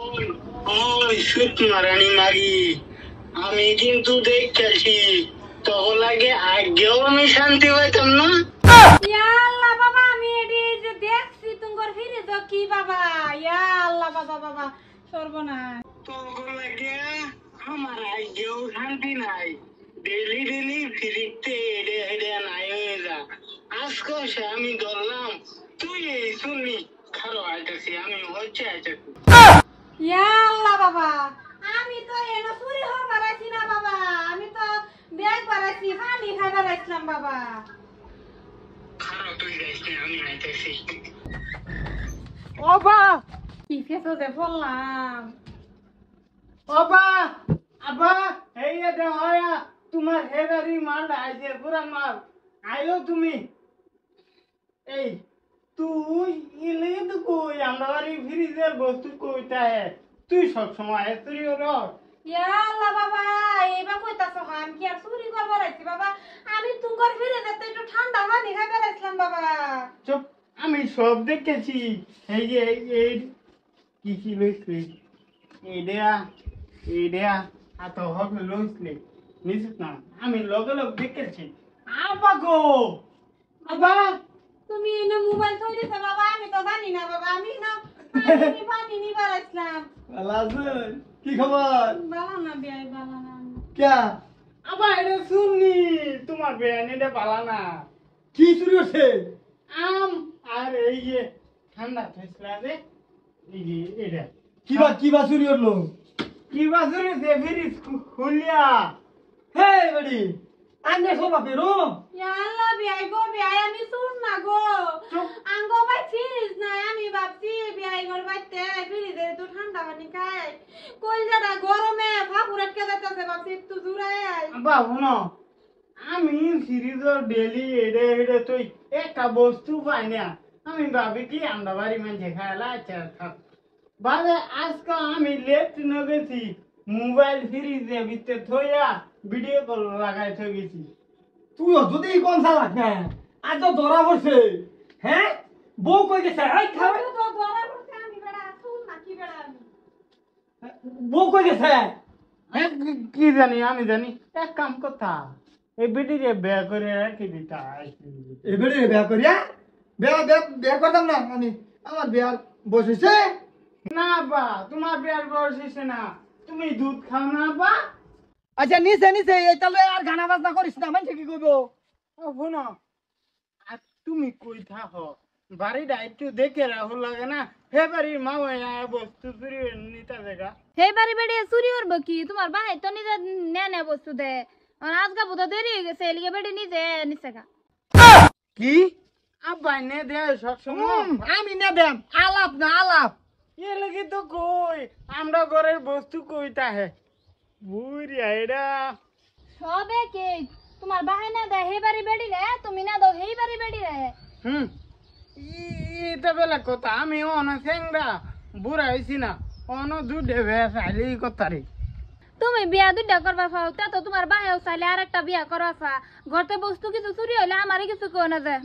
ওই সুত মারানি মাগি আমি কিন্তু দেখতেছি তখন লাগে আগেও আমি শান্তি পাইতাম না। ইয়া আল্লাহ বাবা আমি এডি যে দেখছি তোমার ফিরে তো কি বাবা ইয়া আল্লাহ বাবা বাবা সর্বনাশ তখন লাগে আমার আগেও শান্তি নাই। ডেলি ডেলি ফিরিতে হেডে হেডে নাই হয়ে যা। আজকে সে আমি ধরলাম তুই এই শুনলি খারো আইতেছি আমি হচ্ছে আইতেছি। ইয়া আল্লাহ বাবা আমি তো এনো চুরি হওয়ার পারাইছি না বাবা আমি তো ব্যাগ পারাইছি পানি খাইবার আসলাম বাবা খারো তুই যাইস না আমি আইতেছি। ওবা কি ফেসে বললাম ওবা আবা এই যে হয় তোমার হেগারি মাল আইছে পুরা মাল আইলো তুমি এই তুই ইলে তো কই আমরা বাড়ি ফ্রিজের বস্তু কইতা হে তুই সব সময় চুরি করো। ইয়া আল্লাহ বাবা এইবা কইতাছ হাম কি আর চুরি করবার আইছি বাবা আমি তোমার ফিরে যেতে একটু ঠান্ডা পানি খাইবার আসলাম বাবা চুপ আমি সব দেখেছি এই যে এই কি কি লইছি এইডা এত হবে লইছলে নিশ্চিত না আমি লগে লগ দেখেছি আবা গো আবা তুমি এনে মোবাইল থই দিছো বাবা আমি তো জানি না বাবা আমি না পানি নিবার আসলাম আলাজুন কি খবর বালা না বিয়াই বালা না ক্যা আবা এটা শুননি তোমার বেয়ান এটা পালা না কি চুরি হচ্ছে আম আর এই যে ঠান্ডা ফেসলা যে এই যে এটা কিবা চুরি হলো কি বাসরে যে ফ্রিজ খুলিয়া হে বাড়ি আন্নে সব আপেরো ইয়া আল্লাহ বিয়াই গো বিয়াই আমি শুন না গো চুপ। আঙ্গো ভাই ফ্রিজ নাই আমি ভাবছি বিয়াই গর বাইতে ফ্রিজে তো ঠান্ডা পানি খাই কলজাটা গরমে ফাপুর আটকে যাইতাছে ভাবছি একটু জুড়াই আই আব্বা শুনো আমি ফ্রিজের ডেলি এডে এডে তুই একটা বস্তু পাই না আমি ভাবি কি আমরা বাড়ি মানুষ খাইলা আচ্ছা থাক বাজে আজকে আমি লেট ন গেছি মোবাইল ফ্রিজে ভিতরে থইয়া ভিডিও কল লাগাই থই গেছি। তুই যদি কোন সালাক না আজ তো ধরা পড়ছে হ্যাঁ বউ কই গেছে এই খাবে তো ধরা পড়ছে আমি বেড়া শুন না কি বেড়া আমি বউ কই গেছে কি জানি আমি জানি এক কাম কথা এই বিটিরে বিয়ে করে রাখি দিতা এবারে বিয়া করিয়া বিয়া করতাম না আমি আমার বিয়ার বসেছে না বা তোমার বিয়ার বয়স হয়েছে না তুমি দুধ খাও না বা আচ্ছা নিচে এই তাহলে আর গানা বাজনা করিস না মানে কি করবো ও শোনো আর তুমি কই থাকো বাড়িটা একটু দেখে রাখো লাগে না হে বাড়ির মা বস্তু চুরি নিতা জায়গা হে বাড়ি বেড়ে চুরি করবো কি তোমার বাহাই তো নিজে নে বস্তু দে আজকা বোধ দেরি হয়ে গেছে এলিগে বেড়ে নিজে নিচে গা কি আব্বাই নে দে সবসময় আমি না দেন আলাপ না আলাপ এ লাগে তো কই আমরা ঘরের বস্তু কইতা হে বুড়িয়া এটা সবে কে তোমার বাহাই না দে হে বাড়ি বেড়ি রে তুমি না দাও হেই বাড়ি বেড়ি রে হুম এটা বেলা কথা আমি অন সেংরা বুড়া হয়েছি না অন দুধে ভেস আইলি কথা রে তুমি বিয়া দুইটা করবা পাও তা তো তোমার বাহেও চাইলে আর একটা বিয়া করবা পা ঘরতে বস্তু কিছু চুরি হইলে আমারই কিছু কেউ না যায়